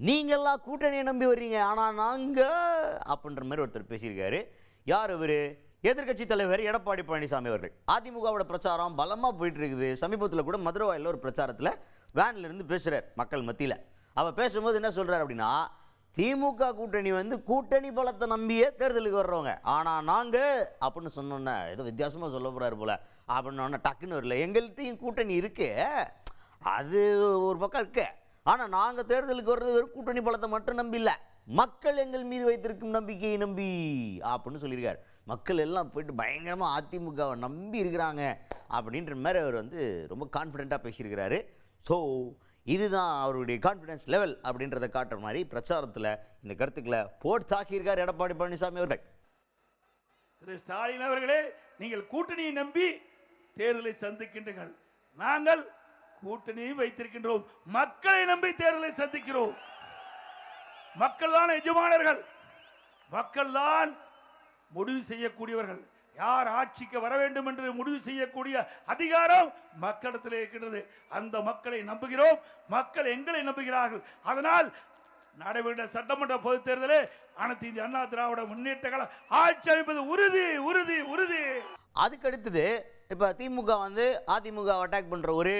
நீங்கள்லாம் கூட்டணியை நம்பி வர்றீங்க, ஆனால் நாங்கள் அப்படின்ற மாதிரி ஒருத்தர் பேசியிருக்காரு. யார் இவர்? எதிர்க்கட்சி தலைவர் எடப்பாடி பழனிசாமி அவர்கள். அதிமுகவோட பிரச்சாரம் பலமாக போயிட்டு இருக்குது. சமீபத்தில் கூட மதுரவாயில் ஒரு பிரச்சாரத்தில் வேன்ல இருந்து பேசுகிறார் மக்கள் மத்தியில். அவர் பேசும்போது என்ன சொல்கிறார் அப்படின்னா, திமுக கூட்டணி கூட்டணி பலத்தை நம்பியே தேர்தலுக்கு வர்றவங்க, ஆனால் நாங்கள் அப்படின்னு சொன்னோன்னே ஏதோ வித்தியாசமாக சொல்ல போகிறாரு போல அப்படின்னோடனே டக்குன்னு வரல. எங்கள்கிட்டையும் கூட்டணி இருக்கு, அது ஒரு பக்கம் இருக்கு, ஆனால் நாங்கள் தேர்தலுக்கு வர்றது வெறும் கூட்டணி பலத்தை மட்டும் நம்பி இல்லை, மக்கள் எங்கள் மீது வைத்திருக்கும் நம்பிக்கையை நம்பி அப்படின்னு சொல்லியிருக்காரு. மக்கள் எல்லாம் போயிட்டு பயங்கரமாக அதிமுகவை நம்பி இருக்கிறாங்க அப்படின்ற மாதிரி அவர் ரொம்ப கான்ஃபிடென்ட்டாக பேசியிருக்கிறாரு. ஸோ இதுதான் அவருடைய கான்ஃபிடன்ஸ் லெவல் அப்படின்றத காட்டுற மாதிரி பிரச்சாரத்தில் இந்த கருத்துக்களை போட்டு தாக்கியிருக்கார் எடப்பாடி பழனிசாமி அவர்கள். திரு ஸ்டாலின் அவர்களே, நீங்கள் கூட்டணியை நம்பி தேர்தலை சந்திக்கின்றீர்கள், நாங்கள் கூட்டணியை வைத்திருக்கின்றோம், மக்களை நம்பி தேர்தலை சந்திக்கிறோம். மக்கள் தான் எஜமானர்கள், மக்கள் தான் முடிவு செய்யக்கூடியவர்கள். யார் ஆட்சிக்கு வர வேண்டும் என்று முடிவு செய்யக்கூடிய அதிகாரம் மக்களிடத்தில் இருக்கின்றது. அந்த மக்களை நம்புகிறோம், மக்கள் எங்களை நம்புகிறார்கள். அதனால் நடைபெற்ற சட்டமன்ற பொதுத் தேர்தலில் அனைத்து இந்திய அண்ணா திராவிட முன்னேற்ற கழகம் ஆட்சி அமைப்பது உறுதி உறுதி உறுதி. அதுக்கு அடுத்தது இப்போ திமுக அதிமுக அட்டாக் பண்ணுற ஒரு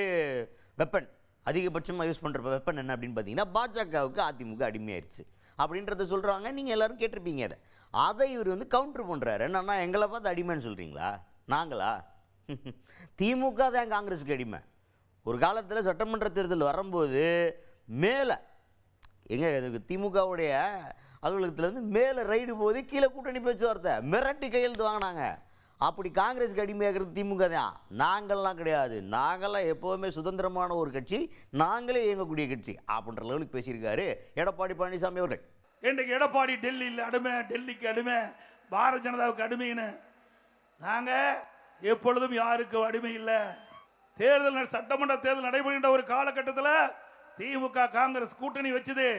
வெப்பன், அதிகபட்சமாக யூஸ் பண்ணுற வெப்பன் என்ன அப்படின்னு பார்த்தீங்கன்னா, பாஜகவுக்கு அதிமுக அடிமையாயிருச்சு அப்படின்றத சொல்கிறாங்க. நீங்கள் எல்லாரும் கேட்டிருப்பீங்க. அதை இவர் கவுண்டர் பண்ணுறாரு. என்னன்னா, எங்களை பார்த்து அடிமைன்னு சொல்கிறீங்களா? நாங்களா? திமுக தான் காங்கிரஸுக்கு அடிமை. ஒரு காலத்தில் சட்டமன்ற தேர்தல் வரும்போது மேலே திமுகவுடைய அலுவலகத்தில் மேலே ரைடு போது கீழே கூட்டணி பேச்சுவார்த்தை மிரட்டி கையெழுத்து வாங்கினாங்க. அப்படி காங்கிரஸுக்கு அடிமையாகிறது திமுக தான், நாங்கள்லாம் கிடையாது. நாங்கள்லாம் எப்போவுமே சுதந்திரமான ஒரு கட்சி, நாங்களே இயங்கக்கூடிய கட்சி அப்படின்ற லெவலுக்கு பேசியிருக்காரு எடப்பாடி பழனிசாமி அவர்கள். இன்றைக்கு எடப்பாடி டெல்லியில் அடிமை, டெல்லிக்கு அடிமை, பாரதிய ஜனதாவுக்கு அடிமைன்னு. நாங்கள் எப்பொழுதும் யாருக்கும் அடிமை இல்லை. தேர்தல் சட்டமன்ற தேர்தல் நடைபெறுகின்ற ஒரு காலகட்டத்தில் திமுக காங்கிரஸ் கூட்டணி வச்சது.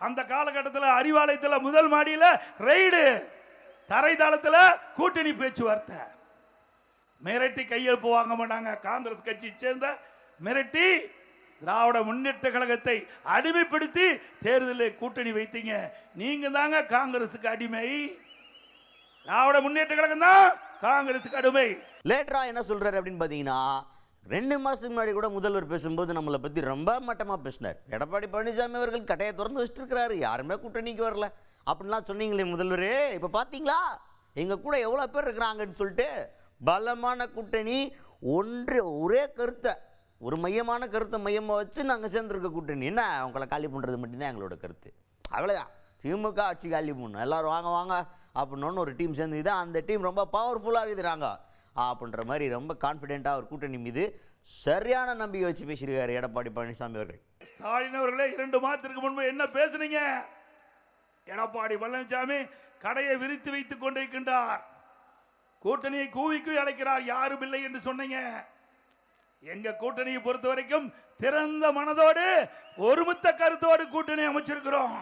அந்த காலகட்டத்தில் அறிவாலயத்தில் முதல் மாடியில் ரைடு, தரைதளத்தில் கூட்டணி பேச்சுவார்த்தை. மிரட்டி கையெழுப்பு வாங்க மாட்டாங்க. காங்கிரஸ் கட்சியை சேர்ந்த மிரட்டி திராவிட முன்னேற்ற கழகத்தை அடிமைப்படுத்தி தேர்தலில் கூட்டணி வைத்தீங்க. நீங்க தாங்க காங்கிரசுக்கு அடிமை. திராவிட முன்னேற்ற கழகம் தான் காங்கிரசுக்கு அடிமை. லேட்டரா என்ன சொல்றாரு அப்படின்னு பாத்தீங்கன்னா, 2 மாசத்துக்கு முன்னாடி கூட முதல்வர் பேசும்போது நம்மளை பத்தி ரொம்ப மட்டமா பேசினார். எடப்பாடி பழனிசாமி அவர்கள் கட்டையை திறந்து வச்சுட்டு இருக்கிறாரு, யாருமே கூட்டணிக்கு வரல அப்படின்லாம் சொன்னீங்களே முதல்வரே, இப்ப பாத்தீங்களா எங்க கூட எவ்வளவு பேர் இருக்கிறாங்கன்னு சொல்லிட்டு. பலமான கூட்டணி, ஒரே கருத்தை, ஒரு மையமான கருத்தை மையமாக வச்சு நாங்கள் சேர்ந்துருக்க கூட்டணி. என்ன, அவங்கள காலி பண்ணுறது மட்டும்தான் எங்களோட கருத்து, அவ்வளோதான். திமுக ஆட்சி காலி பண்ணணும், எல்லோரும் வாங்க வாங்க அப்படின்னு ஒரு டீம் சேர்ந்து அந்த டீம் ரொம்ப பவர்ஃபுல்லாக இருக்குறாங்க அப்படின்ற மாதிரி ரொம்ப கான்ஃபிடென்ட்டாக ஒரு கூட்டணி மீது சரியான நம்பிக்கை வச்சு பேசியிருக்காரு எடப்பாடி பழனிசாமி அவர்கள். ஸ்டாலின் அவர்களே, 2 மாதத்திற்கு முன்பு என்ன பேசுனீங்க? எடப்பாடி பழனிசாமி கடையை விரித்து வைத்துக் கொண்டிருக்கின்றார், கூட்டணியை கூவிக்கு அழைக்கிறார், யாரும் இல்லை என்று சொன்னீங்க. எங்க கூட்டணியை பொறுத்த வரைக்கும் திறந்த மனதோடு ஒருமித்த கருத்தோடு கூட்டணி அமைச்சிருக்கிறோம்.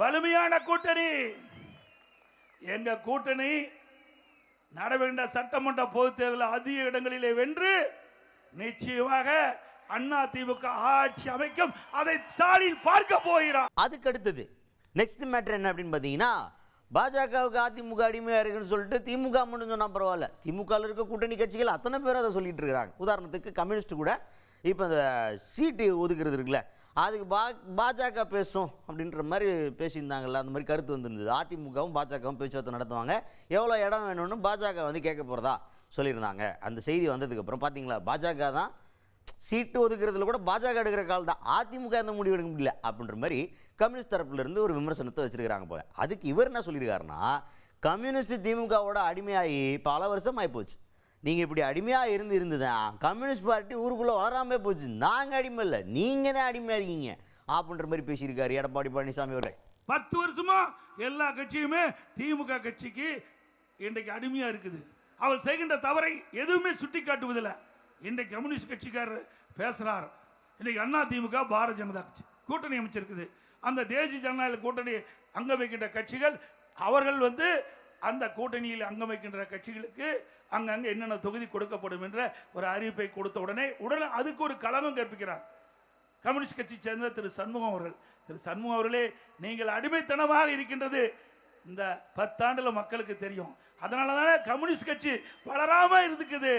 வலிமையான கூட்டணி. எங்க கூட்டணி நடைபெறுகின்ற சட்டமன்ற பொதுத் தேர்தலில் அதிக இடங்களிலே வென்று நிச்சயமாக அண்ணா திமுக ஆட்சி அமைக்கும். அதை ஸ்டாலின் பார்க்க போகிறார். அதுக்கு அடுத்தது நெக்ஸ்ட் மேட்டர் என்ன அப்படின்னு பார்த்தீங்கன்னா, பாஜகவுக்கு அதிமுக அடிமையாக இருக்குன்னு சொல்லிட்டு திமுக மட்டும் சொன்னால் பரவாயில்ல, திமுகவில் இருக்க கூட்டணி கட்சிகள் அத்தனை பேர் அதை சொல்லிட்டு இருக்கிறாங்க. உதாரணத்துக்கு கம்யூனிஸ்ட் கூட இப்போ இந்த சீட்டு ஒதுக்குறது இருக்குல்ல, அதுக்கு பாஜக பேசும் அப்படின்ற மாதிரி பேசியிருந்தாங்கல்ல, அந்த மாதிரி கருத்து வந்துருந்தது. அதிமுகவும் பாஜகவும் பேச்சுவார்த்தை நடத்துவாங்க, எவ்வளோ இடம் வேணும்னு பாஜக கேட்க போகிறதா சொல்லியிருந்தாங்க. அந்த செய்தி வந்ததுக்கப்புறம் பார்த்தீங்களா, பாஜக தான் சீட்டு ஒதுக்குறதுல கூட பாஜக எடுக்கிற கால் தான், அதிமுக எந்த முடிவு எடுக்க முடியல அப்படின்ற மாதிரி கம்யூனிஸ்ட் தரப்புலேருந்து ஒரு விமர்சனத்தை வச்சிருக்கிறாங்க போல. அதுக்கு இவர் என்ன சொல்லியிருக்காருன்னா, கம்யூனிஸ்ட் திமுகவோட அடிமையாகி பல வருஷம் ஆகிப்போச்சு, நீங்கள் இப்படி அடிமையாக இருந்துதான் கம்யூனிஸ்ட் பார்ட்டி ஊருக்குள்ளே வளராமே போச்சு, நாங்கள் அடிமை இல்லை, நீங்கள் தான் அடிமையாக இருக்கீங்க அப்படின்ற மாதிரி பேசியிருக்காரு எடப்பாடி பழனிசாமி அவர்கள். 10 வருஷமா எல்லா கட்சியுமே திமுக கட்சிக்கு இன்றைக்கு அடிமையாக இருக்குது. அவள் செய்கின்ற தவறை எதுவுமே சுட்டி காட்டுவதில்லை. இன்றைக்கு கம்யூனிஸ்ட் கட்சிக்காரர் பேசுகிறார். இன்றைக்கு அண்ணா திமுக பாரதிய ஜனதா கட்சி கூட்டணி அமைச்சிருக்குது. அந்த தேசிய ஜனநாயக கூட்டணி அங்க வைக்கின்ற கட்சிகள் அவர்கள் அந்த கூட்டணியில் அங்கம் வைக்கின்ற கட்சிகளுக்கு அங்கங்க என்னென்ன தொகுதி கொடுக்கப்படும் என்ற ஒரு அறிவிப்பை கொடுத்த உடனே அதுக்கு ஒரு களங்கம் கற்பிக்கிறார். கம்யூனிஸ்ட் கட்சி சேர்ந்த திரு சண்முகம் அவர்கள். திரு சண்முகம் அவர்களே, நீங்கள் அடிமைத்தனமாக இருக்கின்றது இந்த 10 ஆண்டுல மக்களுக்கு தெரியும். அதனால தானே கம்யூனிஸ்ட் கட்சி வளராம இருக்குது.